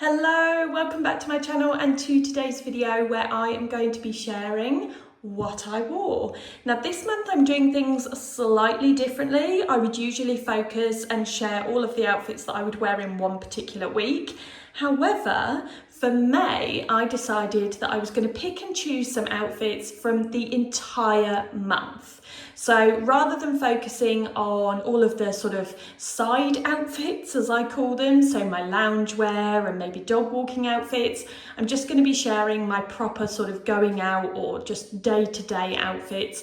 Hello, welcome back to my channel and to today's video where I am going to be sharing what I wore. Now this month I'm doing things slightly differently. I would usually focus and share all of the outfits that I would wear in one particular week. However, for May, I decided that I was going to pick and choose some outfits from the entire month. So rather than focusing on all of the sort of side outfits, as I call them, so my loungewear and maybe dog walking outfits, I'm just going to be sharing my proper sort of going out or just day-to-day outfits,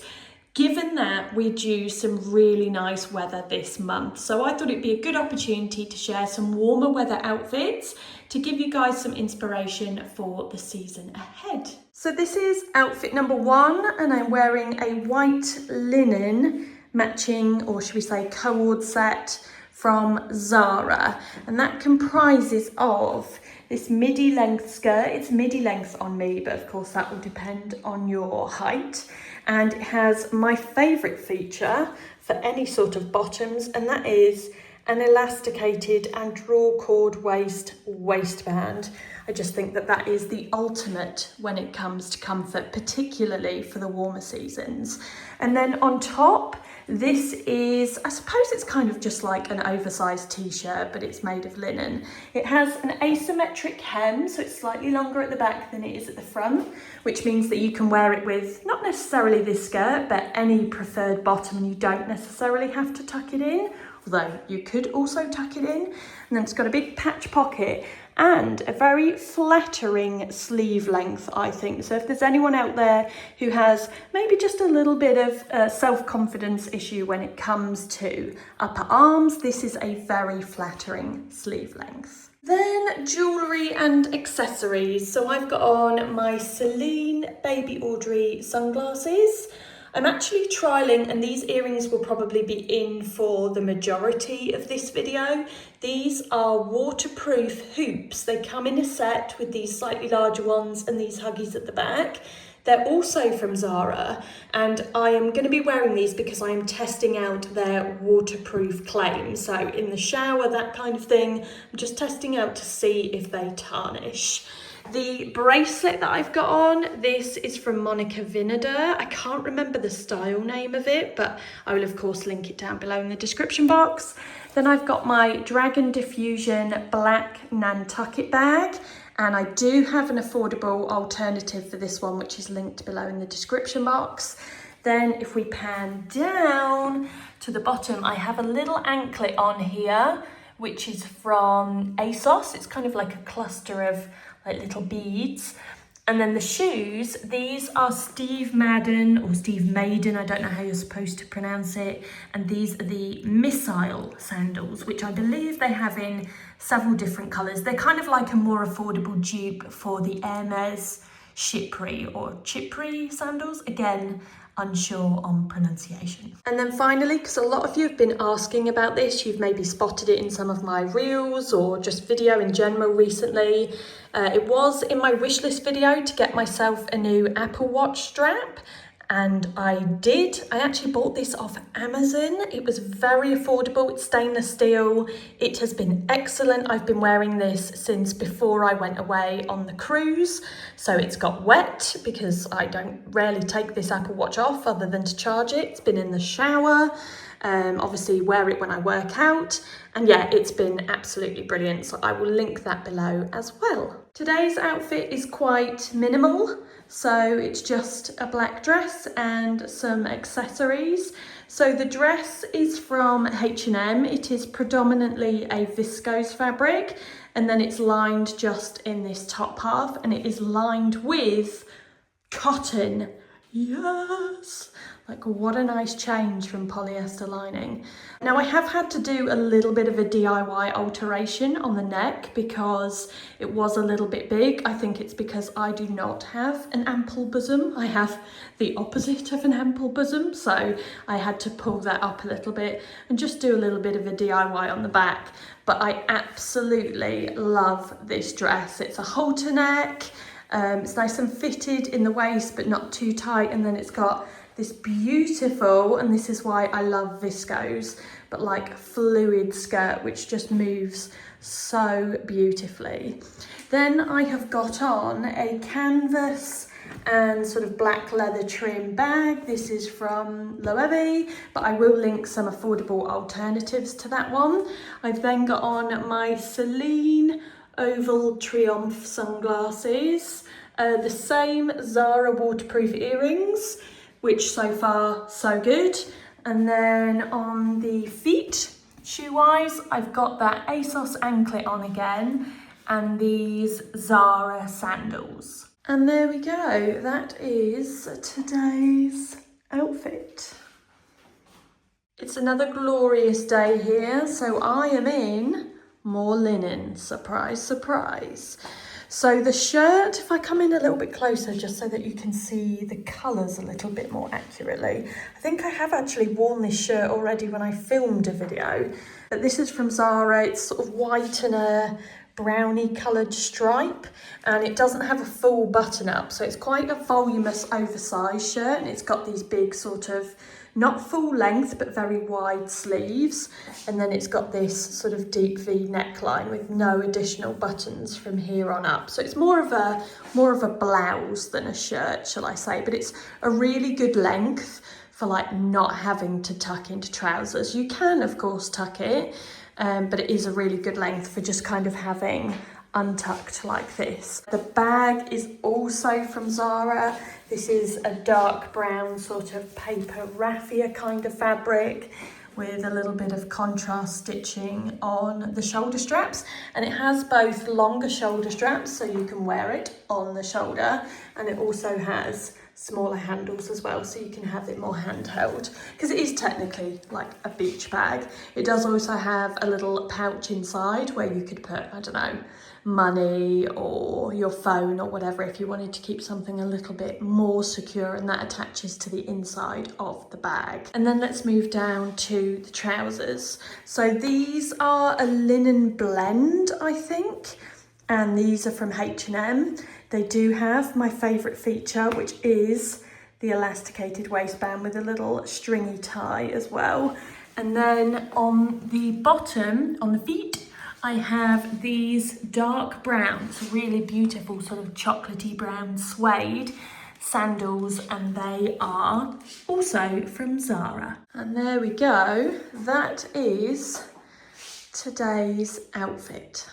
given that we're due some really nice weather this month. So I thought it'd be a good opportunity to share some warmer weather outfits to give you guys some inspiration for the season ahead. So this is outfit number one, and I'm wearing a white linen matching, or should we say co-ord set from Zara. And that comprises of this midi length skirt. It's midi length on me, but of course that will depend on your height. And it has my favourite feature for any sort of bottoms, and that is an elasticated and draw cord waistband. I just think that that is the ultimate when it comes to comfort, particularly for the warmer seasons. And then on top, this is, I suppose it's kind of just like an oversized t-shirt, but it's made of linen. It has an asymmetric hem, so it's slightly longer at the back than it is at the front, which means that you can wear it with not necessarily this skirt, but any preferred bottom, and you don't necessarily have to tuck it in, although you could also tuck it in. And then it's got a big patch pocket and a very flattering sleeve length, I think. So if there's anyone out there who has maybe just a little bit of self-confidence issue when it comes to upper arms, this is a very flattering sleeve length. Then jewellery and accessories. So I've got on my Celine Baby Audrey sunglasses. I'm actually trialling, and these earrings will probably be in for the majority of this video. These are waterproof hoops. They come in a set with these slightly larger ones and these huggies at the back. They're also from Zara, and I am going to be wearing these because I am testing out their waterproof claim. So in the shower, that kind of thing, I'm just testing out to see if they tarnish. The bracelet that I've got on, this is from Monica Vinader. I can't remember the style name of it, but I will of course link it down below in the description box. Then I've got my Dragon Diffusion black Nantucket bag, and I do have an affordable alternative for this one, which is linked below in the description box. Then if we pan down to the bottom, I have a little anklet on here, which is from ASOS. It's kind of like a cluster of like little beads. And then the shoes, these are Steve Madden or Steve Maiden, I don't know how you're supposed to pronounce it. And these are the Missile sandals, which I believe they have in several different colours. They're kind of like a more affordable dupe for the Hermes Chypre or Chypre sandals. Again, unsure on pronunciation. And then finally, because a lot of you have been asking about this, you've maybe spotted it in some of my reels or just video in general recently. It was in my wishlist video to get myself a new Apple Watch strap, and I did. I actually bought this off Amazon. It was very affordable. It's stainless steel. It has been excellent. I've been wearing this since before I went away on the cruise. So it's got wet because I don't rarely take this Apple Watch off other than to charge it. It's been in the shower. Obviously wear it when I work out, and yeah, it's been absolutely brilliant, so I will link that below as well. Today's outfit is quite minimal, so it's just a black dress and some accessories. So the dress is from H&M. It is predominantly a viscose fabric, and then it's lined just in this top half, and it is lined with cotton. Yes! Like, what a nice change from polyester lining. Now, I have had to do a little bit of a DIY alteration on the neck because it was a little bit big. I think it's because I do not have an ample bosom. I have the opposite of an ample bosom, so I had to pull that up a little bit and just do a little bit of a DIY on the back. But I absolutely love this dress. It's a halter neck. It's nice and fitted in the waist, but not too tight. And then it's got this beautiful, and this is why I love viscose, but like fluid skirt, which just moves so beautifully. Then I have got on a canvas and sort of black leather trim bag. This is from Loewe, but I will link some affordable alternatives to that one. I've then got on my Celine Oval Triomphe sunglasses, the same Zara waterproof earrings, which so far so good. And then on the feet, shoe-wise, I've got that ASOS anklet on again and these Zara sandals. And there we go, that is today's outfit. It's another glorious day here, so I am in more linen, surprise, surprise. So the shirt, if I come in a little bit closer just so that you can see the colours a little bit more accurately. I think I have actually worn this shirt already when I filmed a video, but this is from Zara. It's sort of white and a brownie coloured stripe, and it doesn't have a full button up, so it's quite a voluminous oversized shirt, and it's got these big sort of not full length but very wide sleeves, and then it's got this sort of deep V neckline with no additional buttons from here on up. So it's more of a blouse than a shirt, shall I say, but it's a really good length for like not having to tuck into trousers. You can of course tuck it, but it is a really good length for just kind of having untucked like this. The bag is also from Zara. This is a dark brown sort of paper raffia kind of fabric with a little bit of contrast stitching on the shoulder straps, and it has both longer shoulder straps so you can wear it on the shoulder, and it also has smaller handles as well, so you can have it more handheld, because it is technically like a beach bag. It does also have a little pouch inside where you could put, I don't know, money or your phone or whatever if you wanted to keep something a little bit more secure, and that attaches to the inside of the bag. And then let's move down to the trousers. So these are a linen blend, I think, and these are from H&M. They do have my favourite feature, which is the elasticated waistband with a little stringy tie as well. And then on the bottom, on the feet, I have these dark browns, really beautiful sort of chocolatey brown suede sandals, and they are also from Zara. And there we go, that is today's outfit.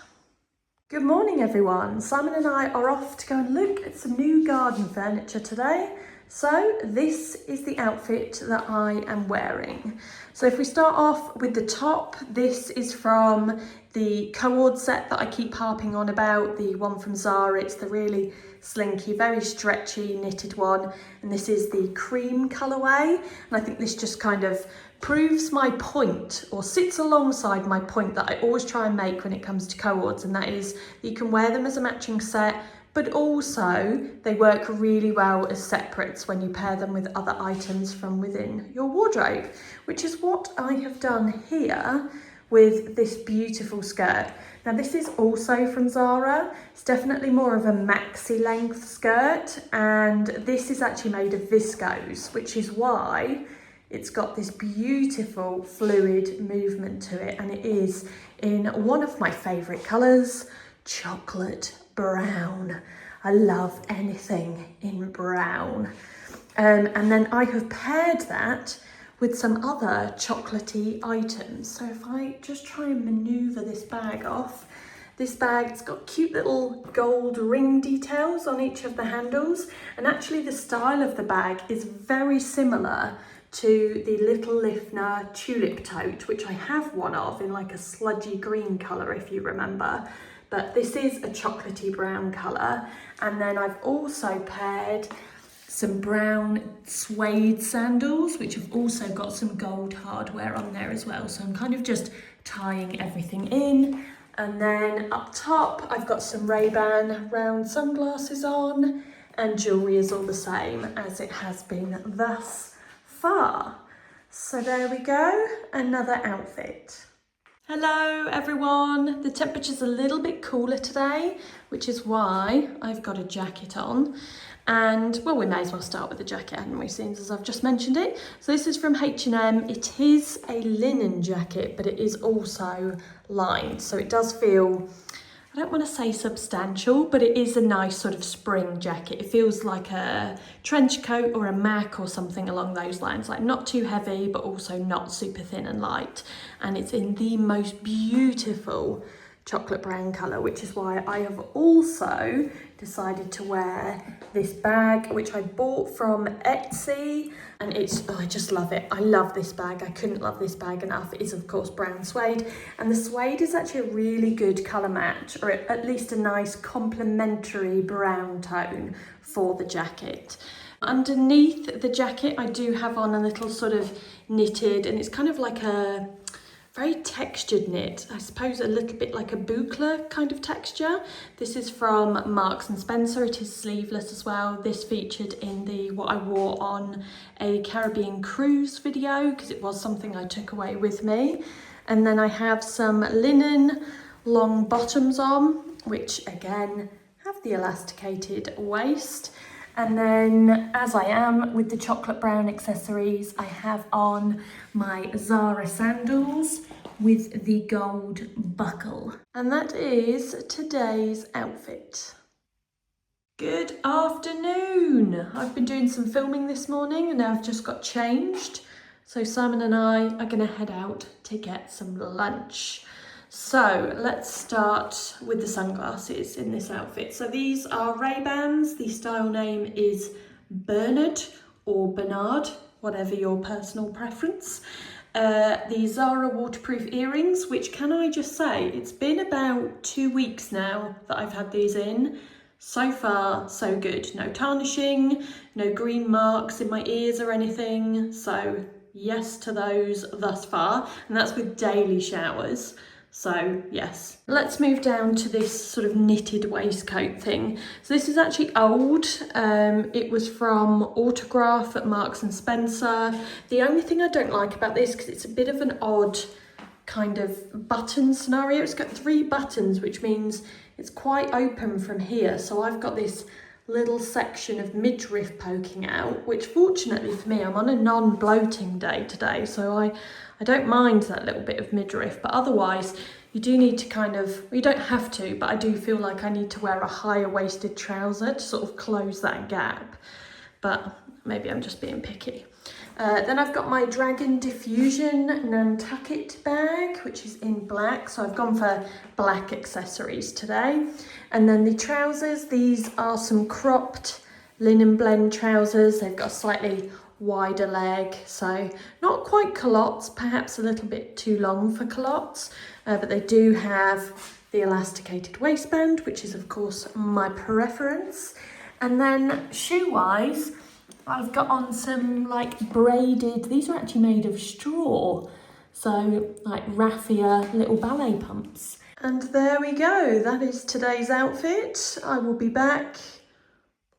Good morning everyone, Simon and I are off to go and look at some new garden furniture today. So this is the outfit that I am wearing. So if we start off with the top, this is from the cord set that I keep harping on about, the one from Zara. It's the really slinky, very stretchy knitted one, and this is the cream colourway, and I think this just kind of proves my point, or sits alongside my point that I always try and make when it comes to cords, and that is that you can wear them as a matching set, but also they work really well as separates when you pair them with other items from within your wardrobe, which is what I have done here with this beautiful skirt. Now this is also from Zara. It's definitely more of a maxi length skirt, and this is actually made of viscose, which is why it's got this beautiful fluid movement to it, and it is in one of my favourite colours, chocolate brown. I love anything in brown. And then I have paired that with some other chocolatey items. So if I just try and manoeuvre this bag off, this bag's got cute little gold ring details on each of the handles, and actually the style of the bag is very similar to the Little Lifner tulip tote, which I have one of in like a sludgy green colour if you remember, but this is a chocolatey brown colour. And then I've also paired some brown suede sandals, which have also got some gold hardware on there as well, so I'm kind of just tying everything in. And then up top I've got some Ray-Ban round sunglasses on, and jewellery is all the same as it has been thus far. So there we go, another outfit. Hello everyone, the temperature's a little bit cooler today, which is why I've got a jacket on. And well, we may as well start with the jacket, hadn't we, since as I've just mentioned it. So this is from H&M. It is a linen jacket, but it is also lined. So it does feel, I don't want to say substantial, but it is a nice sort of spring jacket. It feels like a trench coat or a Mac or something along those lines, like not too heavy, but also not super thin and light. And it's in the most beautiful chocolate brown colour, which is why I have also decided to wear this bag, which I bought from Etsy. And I just love it. I love this bag. I couldn't love this bag enough. It is, of course, brown suede. And the suede is actually a really good colour match, or at least a nice complementary brown tone for the jacket. Underneath the jacket, I do have on a little sort of knitted, and it's kind of like a very textured knit, I suppose a little bit like a boucle kind of texture. This is from Marks and Spencer. It is sleeveless as well. This featured in the what I wore on a Caribbean cruise video, because it was something I took away with me. And then I have some linen long bottoms on, which again have the elasticated waist. And then, as I am with the chocolate brown accessories, I have on my Zara sandals with the gold buckle. And that is today's outfit. Good afternoon. I've been doing some filming this morning and now I've just got changed. So Simon and I are going to head out to get some lunch. So let's start with the sunglasses in this outfit. So these are Ray-Bans. The style name is Bernard or Bernard, whatever your personal preference. The Zara waterproof earrings, which can I just say, it's been about 2 weeks now that I've had these in. So far, so good. No tarnishing, no green marks in my ears or anything. So yes to those thus far. And that's with daily showers. So yes, let's move down to this sort of knitted waistcoat thing. So this is actually old. It was from Autograph at Marks and Spencer. The only thing I don't like about this, because it's a bit of an odd kind of button scenario. It's got 3 buttons, which means it's quite open from here. So I've got this little section of midriff poking out, which fortunately for me, I'm on a non-bloating day today. So I don't mind that little bit of midriff, but otherwise you do need to kind of, well, you don't have to, but I do feel like I need to wear a higher waisted trouser to sort of close that gap. But maybe I'm just being picky. Then I've got my Dragon Diffusion Nantucket bag, which is in black. So I've gone for black accessories today. And then the trousers, these are some cropped linen blend trousers. They've got a slightly wider leg, so not quite culottes, perhaps a little bit too long for culottes, but they do have the elasticated waistband, which is of course my preference. And then shoe-wise, I've got on some like braided, these are actually made of straw, so like raffia little ballet pumps. And there we go, that is today's outfit. I will be back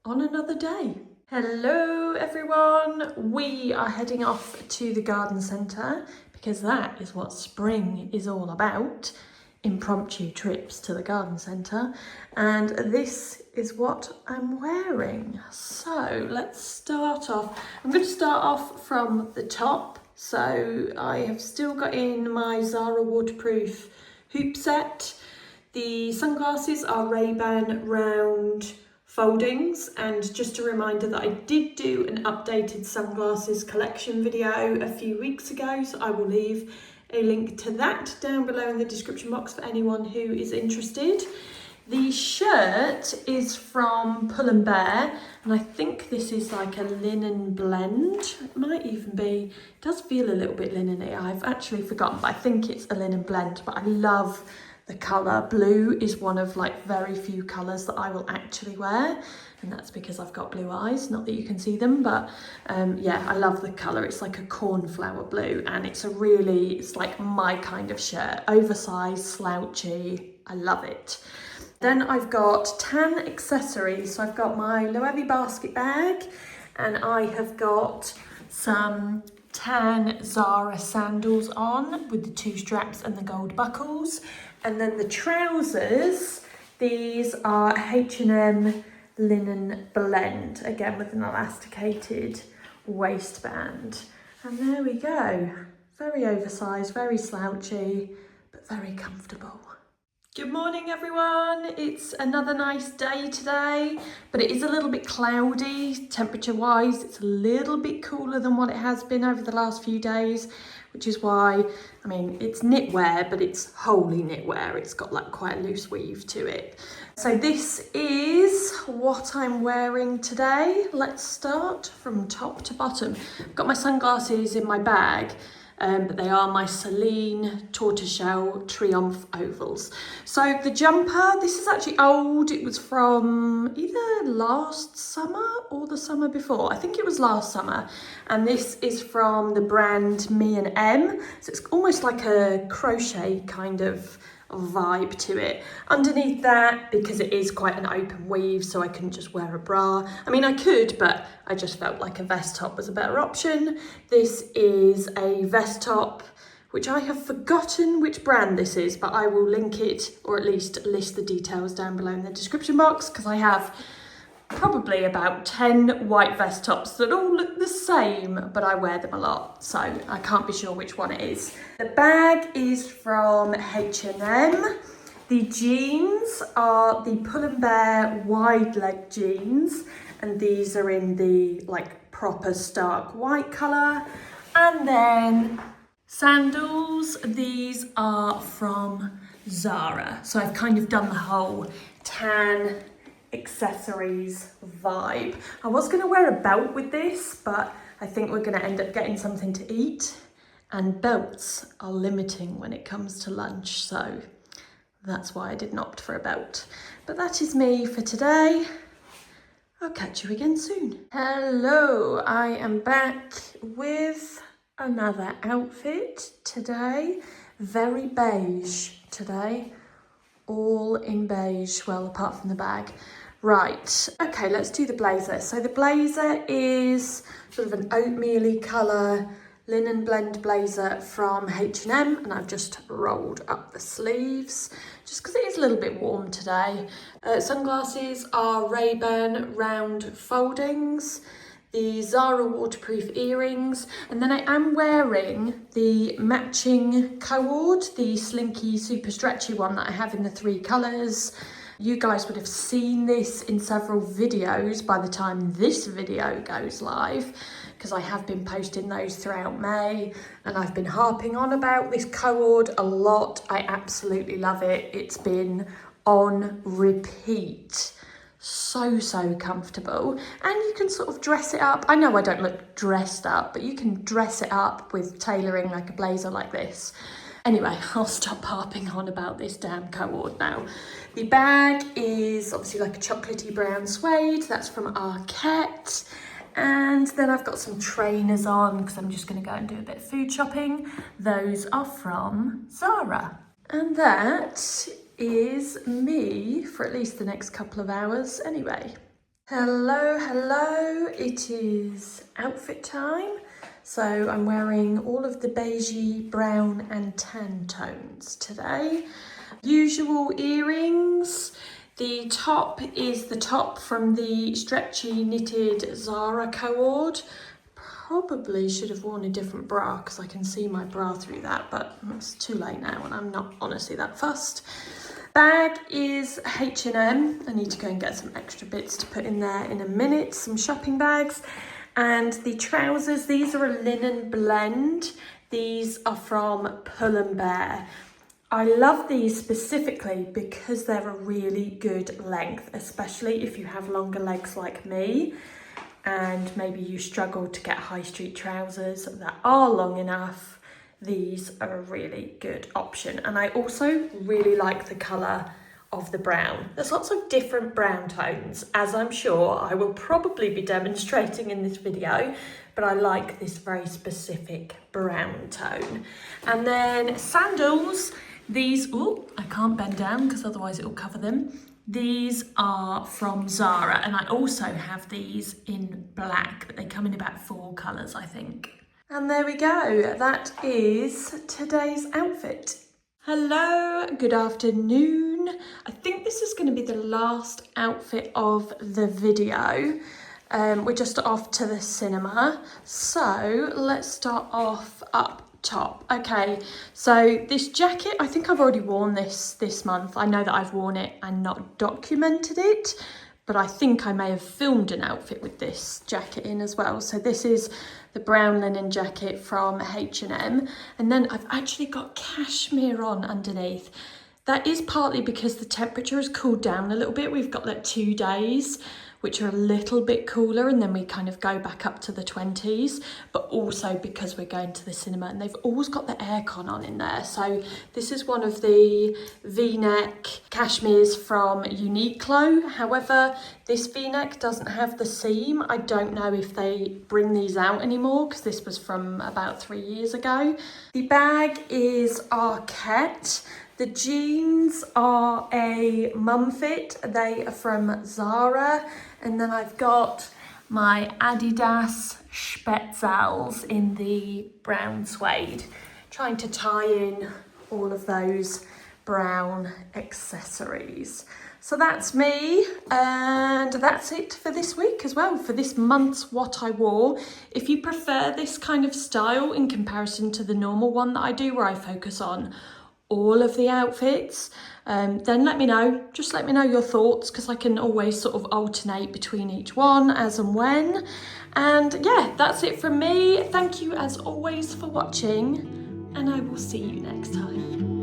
on another day. Hello everyone, we are heading off to the garden centre because that is what spring is all about. Impromptu trips to the garden centre, and this is what I'm wearing. So let's start off. I'm going to start off from the top. So I have still got in my Zara waterproof hoop set. The sunglasses are Ray-Ban round foldings, and just a reminder that I did do an updated sunglasses collection video a few weeks ago, so I will leave a link to that down below in the description box for anyone who is interested. The shirt is from Pull & Bear, and I think this is like a linen blend. It might even be, it does feel a little bit linen-y. I've actually forgotten, but I think it's a linen blend, but I love the colour. Blue is one of like very few colours that I will actually wear, and that's because I've got blue eyes, not that you can see them, but yeah, I love the colour. It's like a cornflower blue, and it's like my kind of shirt, oversized, slouchy. I love it. Then I've got tan accessories. So I've got my Loewe basket bag, and I have got some tan Zara sandals on with the 2 straps and the gold buckles. And then the trousers, these are H&M linen blend, again with an elasticated waistband. And there we go. Very oversized, very slouchy, but very comfortable. Good morning everyone. It's another nice day today, but it is a little bit cloudy temperature wise. It's a little bit cooler than what it has been over the last few days, which is why, I mean, it's knitwear, but it's wholly knitwear. It's got like quite a loose weave to it. So this is what I'm wearing today. Let's start from top to bottom. I've got my sunglasses in my bag. But they are my Celine Tortoiseshell Triomphe ovals. So the jumper, this is actually old. It was from either last summer or the summer before. I think it was last summer. And this is from the brand Me and M. So it's almost like a crochet kind of vibe to it. Underneath that, because it is quite an open weave, so I couldn't just wear a bra. I mean, I could, but I just felt like a vest top was a better option. This is a vest top, which I have forgotten which brand this is, but I will link it, or at least list the details down below in the description box, because I have probably about 10 white vest tops that all look the same, but I wear them a lot, so I can't be sure which one it is. The bag is from H&M. The jeans are the Pull and Bear wide leg jeans, and these are in the like proper stark white colour. And then sandals, these are from Zara. So I've kind of done the whole tan accessories vibe. I was going to wear a belt with this, but I think we're going to end up getting something to eat, and belts are limiting when it comes to lunch, so that's why I didn't opt for a belt. But that is me for today. I'll catch you again soon. Hello, I am back with another outfit today. Very beige today. All in beige, well, apart from the bag. Right, okay, let's do the blazer. So the blazer is sort of an oatmeal-y colour linen blend blazer from H&M, and I've just rolled up the sleeves just because it is a little bit warm today. Sunglasses are Ray-Ban round foldings, the Zara waterproof earrings, and then I am wearing the matching cord, the slinky super stretchy one that I have in the 3 colours. You guys would have seen this in several videos by the time this video goes live, because I have been posting those throughout May, and I've been harping on about this cord a lot. I absolutely love it. It's been on repeat. So comfortable, and you can sort of dress it up. I know I don't look dressed up, but you can dress it up with tailoring like a blazer like this. Anyway, I'll stop harping on about this damn cord now. The bag is obviously like a chocolatey brown suede. That's from Arket. And then I've got some trainers on because I'm just going to go and do a bit of food shopping. Those are from Zara. And that is me for at least the next couple of hours anyway. Hello, it is outfit time. So I'm wearing all of the beigey, brown and tan tones today. Usual earrings. The top is the top from the stretchy knitted Zara cord. Probably should have worn a different bra because I can see my bra through that, but it's too late now and I'm not honestly that fussed. Bag is H&M. I need to go and get some extra bits to put in there in a minute, some shopping bags. And the trousers, these are a linen blend. These are from Pull and Bear. I love these specifically because they're a really good length, especially if you have longer legs like me and maybe you struggle to get high street trousers that are long enough. These are a really good option. And I also really like the colour of the brown. There's lots of different brown tones, as I'm sure I will probably be demonstrating in this video, but I like this very specific brown tone. And then sandals, these, oh, I can't bend down because otherwise it will cover them. These are from Zara, and I also have these in black, but they come in about 4 colours, I think. And there we go, that is today's outfit. Hello, good afternoon. I think this is going to be the last outfit of the video. We're just off to the cinema, so let's start off up top. Okay, so this jacket, I think I've already worn this month. I know that I've worn it and not documented it, but I think I may have filmed an outfit with this jacket in as well. So this is the brown linen jacket from H&M, and then I've actually got cashmere on underneath. That is partly because the temperature has cooled down a little bit. We've got like 2 days which are a little bit cooler, and then we kind of go back up to the 20s, but also because we're going to the cinema and they've always got the aircon on in there. So this is one of the V-neck cashmeres from Uniqlo. However, this V-neck doesn't have the seam. I don't know if they bring these out anymore because this was from about 3 years ago. The bag is Arquette. The jeans are a mum fit. They are from Zara. And then I've got my Adidas Spätzles in the brown suede, trying to tie in all of those brown accessories. So that's me, and that's it for this week as well, for this month's What I Wore. If you prefer this kind of style in comparison to the normal one that I do, where I focus on all of the outfits, then let me know. Just let me know your thoughts, because I can always sort of alternate between each one as and when. And yeah, that's it from me. Thank you as always for watching, and I will see you next time.